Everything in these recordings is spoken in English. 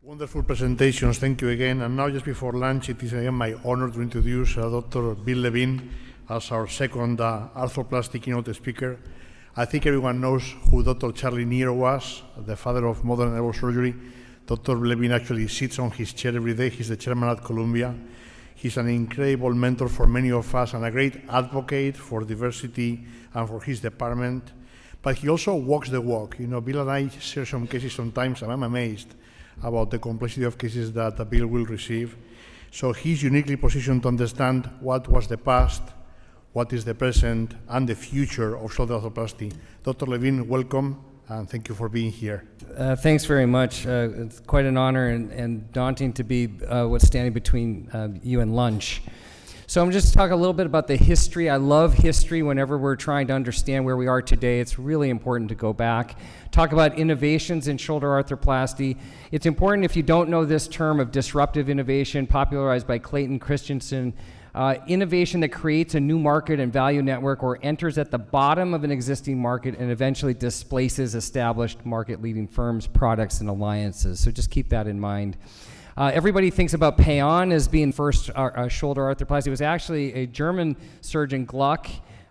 Wonderful presentations, thank you again. And now, just before lunch, it is again my honor to introduce Dr. Bill Levine as our second arthroplasty keynote speaker. I think everyone knows who Dr. Charlie Neer was, the father of modern neurosurgery. Dr. Levine actually sits on his chair every day. He's the chairman at Columbia. He's an incredible mentor for many of us and a great advocate for diversity and for his department. But he also walks the walk. You know, Bill and I share some cases sometimes, and I'm amazed about the complexity of cases that Bill will receive. So he's uniquely positioned to understand what was the past, what is the present, and the future of shoulder arthroplasty. Dr. Levine, welcome, and thank you for being here. Thanks very much. It's quite an honor and daunting to be what's standing between you and lunch. So I'm just talk a little bit about the history. I love history whenever we're trying to understand where we are today. It's really important to go back. Talk about innovations in shoulder arthroplasty. It's important, if you don't know this term of disruptive innovation, popularized by Clayton Christensen, innovation that creates a new market and value network or enters at the bottom of an existing market and eventually displaces established market-leading firms, products, and alliances. So just keep that in mind. Everybody thinks about Payon as being first shoulder arthroplasty. It was actually a German surgeon, Gluck,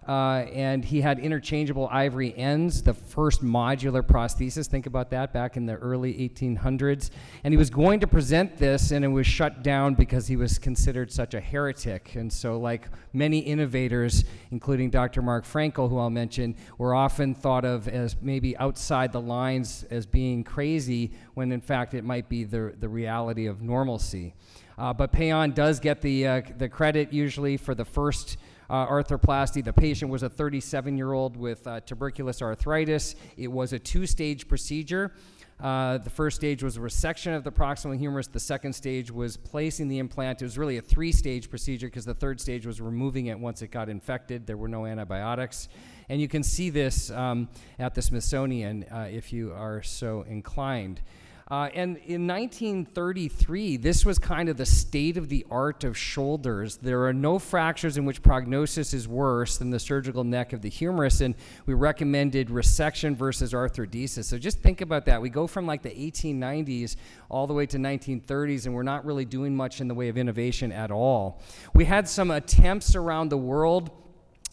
and he had interchangeable ivory ends, the first modular prosthesis. Think about that, back in the early 1800s. And he was going to present this, and it was shut down because he was considered such a heretic. And so, like many innovators, including Dr. Mark Frankel, who I'll mention, were often thought of as maybe outside the lines as being crazy, when in fact it might be the reality of normalcy. But Payon does get the credit usually for the first arthroplasty. The patient was a 37-year-old with tuberculous arthritis. It was a two-stage procedure. The first stage was a resection of the proximal humerus. The second stage was placing the implant. It was really a three-stage procedure because the third stage was removing it once it got infected. There were no antibiotics. And you can see this at the Smithsonian if you are so inclined. And in 1933, this was kind of the state of the art of shoulders. There are no fractures in which prognosis is worse than the surgical neck of the humerus, and we recommended resection versus arthrodesis. So just think about that. We go from like the 1890s all the way to 1930s, and we're not really doing much in the way of innovation at all. We had some attempts around the world.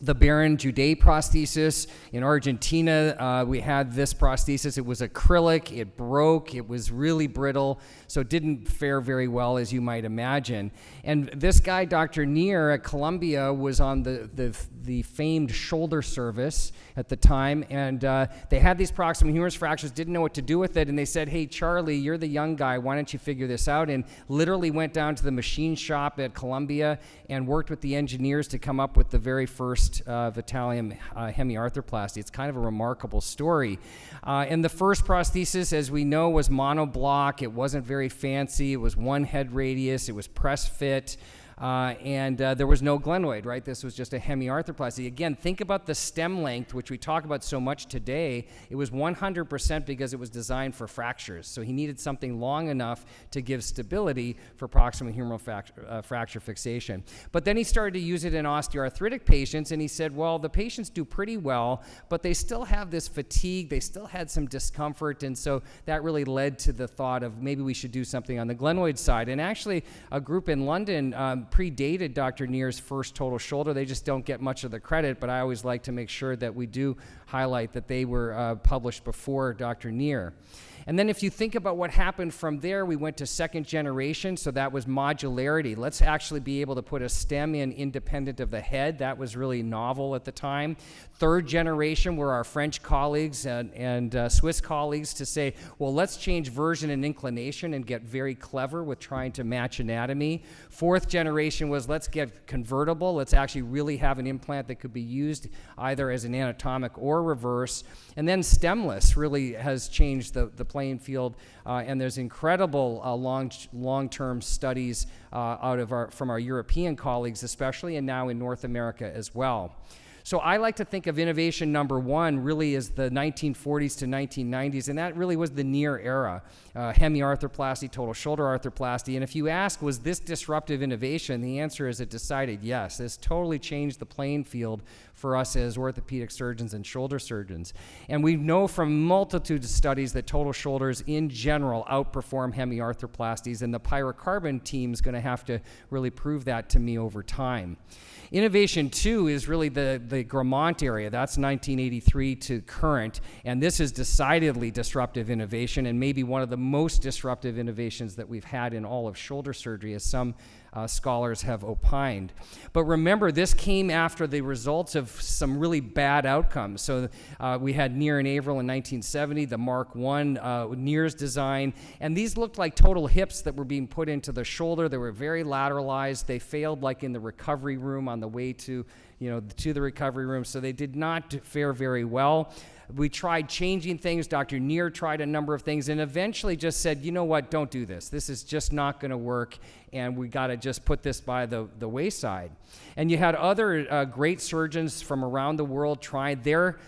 The Baron Judet prosthesis in Argentina, we had this prosthesis. It was acrylic, it broke, it was really brittle, so it didn't fare very well, as you might imagine. And this guy, Dr. Neer at Columbia, was on the famed shoulder service at the time, and they had these proximal humerus fractures, didn't know what to do with it, and they said, hey, Charlie, you're the young guy, why don't you figure this out? And literally went down to the machine shop at Columbia and worked with the engineers to come up with the very first Vitalium hemiarthroplasty. It's kind of a remarkable story. And the first prosthesis, as we know, was monoblock. It wasn't very fancy. It was one head radius. It was press fit. And there was no glenoid, right? This was just a hemiarthroplasty. Again, think about the stem length, which we talk about so much today. It was 100% because it was designed for fractures. So he needed something long enough to give stability for proximal humeral fracture fixation. But then he started to use it in osteoarthritic patients, and he said, well, the patients do pretty well, but they still have this fatigue. They still had some discomfort, and so that really led to the thought of maybe we should do something on the glenoid side. And actually, a group in London predated Dr. Neer's first total shoulder. They just don't get much of the credit, but I always like to make sure that we do highlight that they were published before Dr. Neer. And then if you think about what happened from there, we went to second generation, so that was modularity. Let's actually be able to put a stem in independent of the head. That was really novel at the time. Third generation were our French colleagues and Swiss colleagues to say, well, let's change version and inclination and get very clever with trying to match anatomy. Fourth generation was, let's get convertible. Let's actually really have an implant that could be used either as an anatomic or reverse. And then stemless really has changed the playing field, and there's incredible long-term studies from our European colleagues especially, and now in North America as well. So I like to think of innovation number one really as the 1940s to 1990s, and that really was the near era. Hemiarthroplasty, total shoulder arthroplasty. And if you ask, was this disruptive innovation, the answer is it decided yes. This totally changed the playing field for us as orthopedic surgeons and shoulder surgeons. And we know from multitudes of studies that total shoulders in general outperform hemiarthroplasties, and the pyrocarbon team is going to have to really prove that to me over time. Innovation two is really the Grammont area. That's 1983 to current, and this is decidedly disruptive innovation and maybe one of the most disruptive innovations that we've had in all of shoulder surgery, as some scholars have opined. But remember, this came after the results of some really bad outcomes. So we had Neer and Averill in 1970, the Mark I Neer's design, and these looked like total hips that were being put into the shoulder. They were very lateralized. They failed like in the recovery room on the way to the recovery room, so they did not fare very well. We tried changing things. Dr. Neer tried a number of things and eventually just said, you know what, don't do this. This is just not going to work, and we got to just put this by the wayside. And you had other great surgeons from around the world try their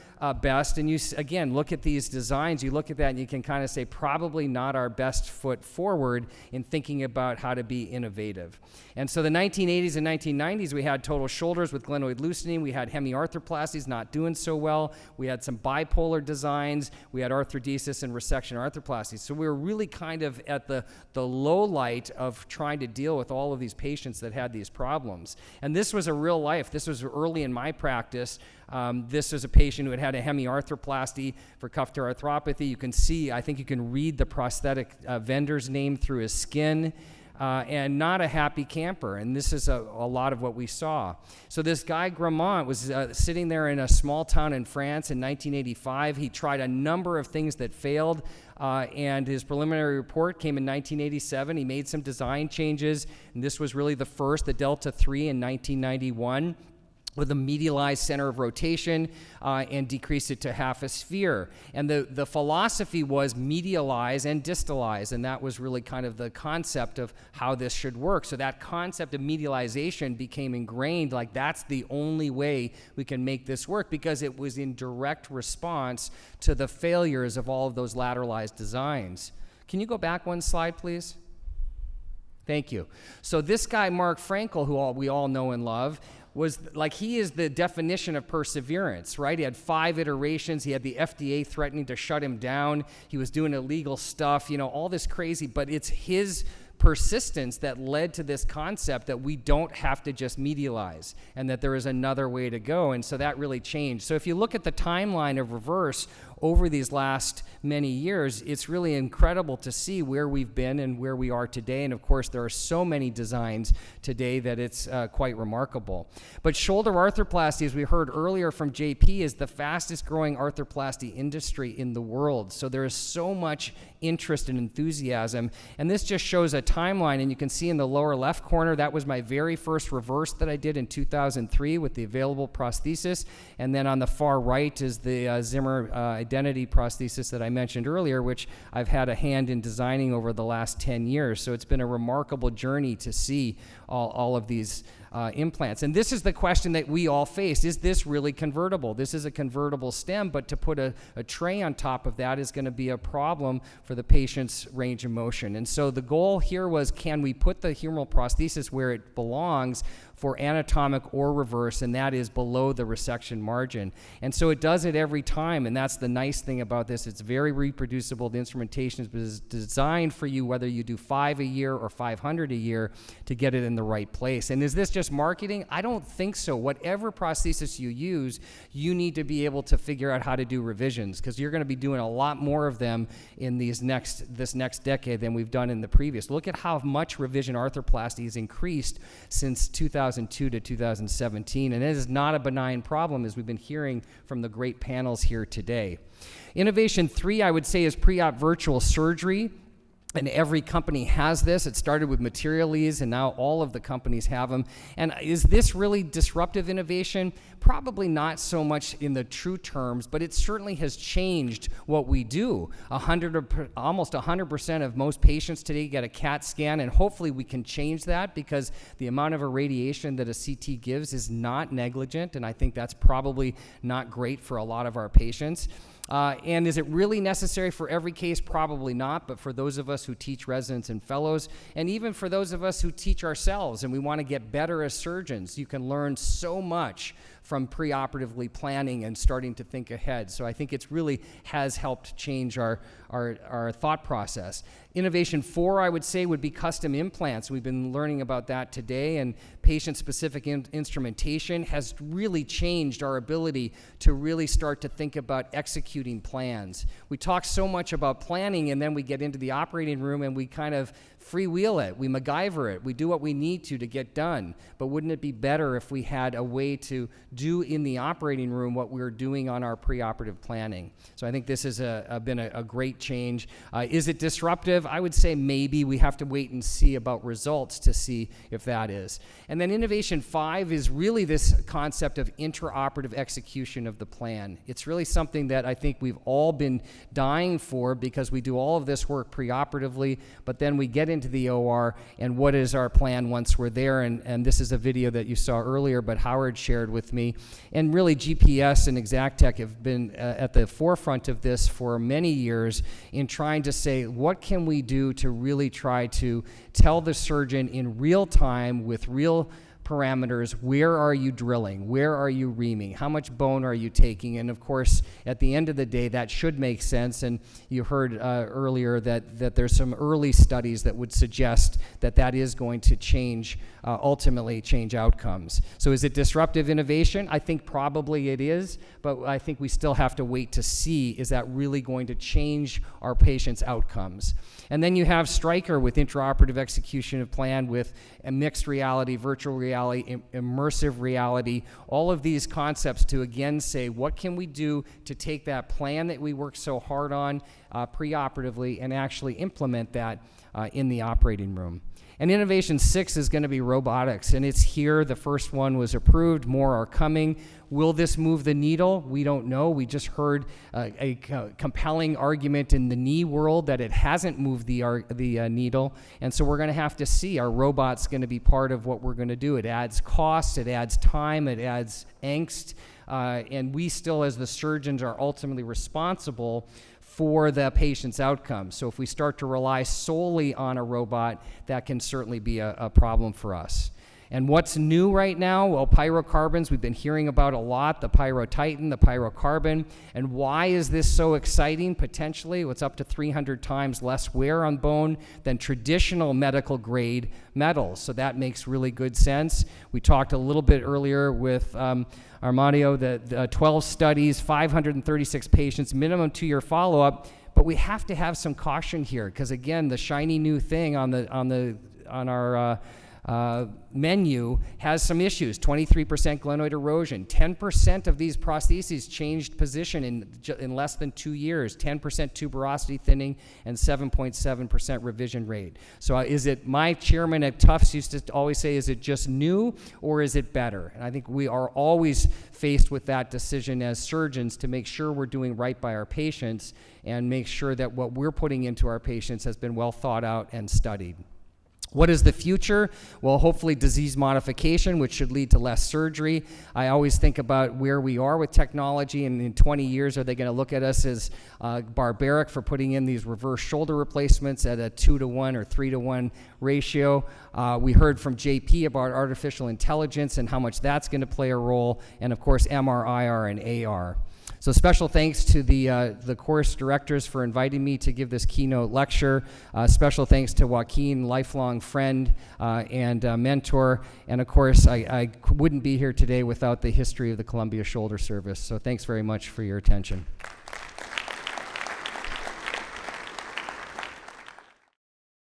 best, and you again look at these designs, you look at that and you can kind of say probably not our best foot forward in thinking about how to be innovative. And so the 1980s and 1990s, we had total shoulders with glenoid loosening, we had hemiarthroplasties not doing so well, we had some bipolar designs, we had arthrodesis and resection arthroplasties. So we were really kind of at the low light of trying to deal with all of these patients that had these problems. And this was a real life. This was early in my practice. This was a patient who had a hemiarthroplasty for cuff tear arthropathy. You can see, I think you can read the prosthetic vendor's name through his skin, and not a happy camper. And this is a lot of what we saw. So this guy Grammont was sitting there in a small town in France in 1985. He tried a number of things that failed, and his preliminary report came in 1987. He made some design changes, and this was really the first, the Delta 3 in 1991. With a medialized center of rotation and decreased it to half a sphere. And the philosophy was medialize and distalize, and that was really kind of the concept of how this should work. So that concept of medialization became ingrained, like that's the only way we can make this work, because it was in direct response to the failures of all of those lateralized designs. Can you go back one slide, please? Thank you. So this guy, Mark Frankel, who we all know and love, was like, he is the definition of perseverance, right? He had 5 iterations. He had the FDA threatening to shut him down. He was doing illegal stuff, all this crazy, but it's his persistence that led to this concept that we don't have to just medialize and that there is another way to go. And so that really changed. So if you look at the timeline of reverse over these last many years, it's really incredible to see where we've been and where we are today. And of course, there are so many designs today that it's quite remarkable. But shoulder arthroplasty, as we heard earlier from JP, is the fastest growing arthroplasty industry in the world. So there is so much interest and enthusiasm. And this just shows a timeline, and you can see in the lower left corner, that was my very first reverse that I did in 2003 with the available prosthesis. And then on the far right is the Zimmer Identity prosthesis that I mentioned earlier, which I've had a hand in designing over the last 10 years. So it's been a remarkable journey to see all of these implants. And this is the question that we all face. Is this really convertible? This is a convertible stem, but to put a tray on top of that is going to be a problem for the patient's range of motion. And so the goal here was, can we put the humeral prosthesis where it belongs for anatomic or reverse, and that is below the resection margin. And so it does it every time, and that's the nice thing about this. It's very reproducible. The instrumentation is designed for you, whether you do 5 a year or 500 a year, to get it in the right place. And is this just marketing? I don't think so. Whatever prosthesis you use, you need to be able to figure out how to do revisions, because you're going to be doing a lot more of them in this next decade than we've done in the previous. Look at how much revision arthroplasty has increased since 2002 to 2017, and it is not a benign problem, as we've been hearing from the great panels here today. Innovation 3, I would say, is pre-op virtual surgery. And every company has this. It started with Materialise, and now all of the companies have them. And is this really disruptive innovation? Probably not so much in the true terms, but it certainly has changed what we do. Almost 100% of most patients today get a CAT scan, and hopefully we can change that, because the amount of irradiation that a CT gives is not negligent, and I think that's probably not great for a lot of our patients. And is it really necessary for every case? Probably not, but for those of us who teach residents and fellows, and even for those of us who teach ourselves and we want to get better as surgeons, you can learn so much from preoperatively planning and starting to think ahead. So I think it's really has helped change our thought process. Innovation 4, I would say, would be custom implants. We've been learning about that today, and patient-specific instrumentation has really changed our ability to really start to think about executing plans. We talk so much about planning, and then we get into the operating room and we kind of freewheel it, we MacGyver it, we do what we need to get done. But wouldn't it be better if we had a way to do in the operating room what we're doing on our preoperative planning? So I think this has been a great change. Is it disruptive? I would say maybe. We have to wait and see about results to see if that is. And then innovation 5 is really this concept of intraoperative execution of the plan. It's really something that I think we've all been dying for, because we do all of this work preoperatively, but then we get into the OR, and what is our plan once we're there? And this is a video that you saw earlier, but Howard shared with me. And really, GPS and Exactech have been at the forefront of this for many years in trying to say, what can we do to really try to tell the surgeon in real time with real parameters, where are you drilling, where are you reaming, how much bone are you taking? And of course, at the end of the day, that should make sense. And you heard earlier that there's some early studies that would suggest that that is going to change, ultimately change outcomes. So is it disruptive innovation? I think probably it is, but I think we still have to wait to see, is that really going to change our patients' outcomes? And then you have Stryker with intraoperative execution of plan, with a mixed reality, virtual reality, immersive reality, all of these concepts to again say, what can we do to take that plan that we work so hard on preoperatively and actually implement that in the operating room? And innovation 6 is going to be robotics, and it's here. The first one was approved, more are coming. Will this move the needle? We don't know. We just heard a compelling argument in the knee world that it hasn't moved the needle, and so we're going to have to see. Are robots going to be part of what we're going to do? It adds cost, it adds time, it adds angst, and we still, as the surgeons, are ultimately responsible for the patient's outcomes. So if we start to rely solely on a robot, that can certainly be a problem for us. And what's new right now? Well, pyrocarbons, we've been hearing about a lot, the pyrotitan, the pyrocarbon. And why is this so exciting? Potentially, it's up to 300 times less wear on bone than traditional medical grade metals. So that makes really good sense. We talked a little bit earlier with Armadio, the 12 studies, 536 patients, minimum 2-year follow-up. But we have to have some caution here, because again, the shiny new thing on our menu has some issues. 23% glenoid erosion. 10% of these prostheses changed position in less than 2 years. 10% tuberosity thinning and 7.7% revision rate. So is it, my chairman at Tufts used to always say, is it just new or is it better? And I think we are always faced with that decision as surgeons to make sure we're doing right by our patients and make sure that what we're putting into our patients has been well thought out and studied. What is the future? Well, hopefully disease modification, which should lead to less surgery. I always think about where we are with technology, and in 20 years, are they going to look at us as barbaric for putting in these reverse shoulder replacements at a 2-to-1 or 3-to-1 ratio? We heard from JP about artificial intelligence and how much that's going to play a role, and of course, MR, IR, and AR. So special thanks to the course directors for inviting me to give this keynote lecture. Special thanks to Joaquin, lifelong friend and mentor. And of course, I wouldn't be here today without the history of the Columbia Shoulder Service. So thanks very much for your attention.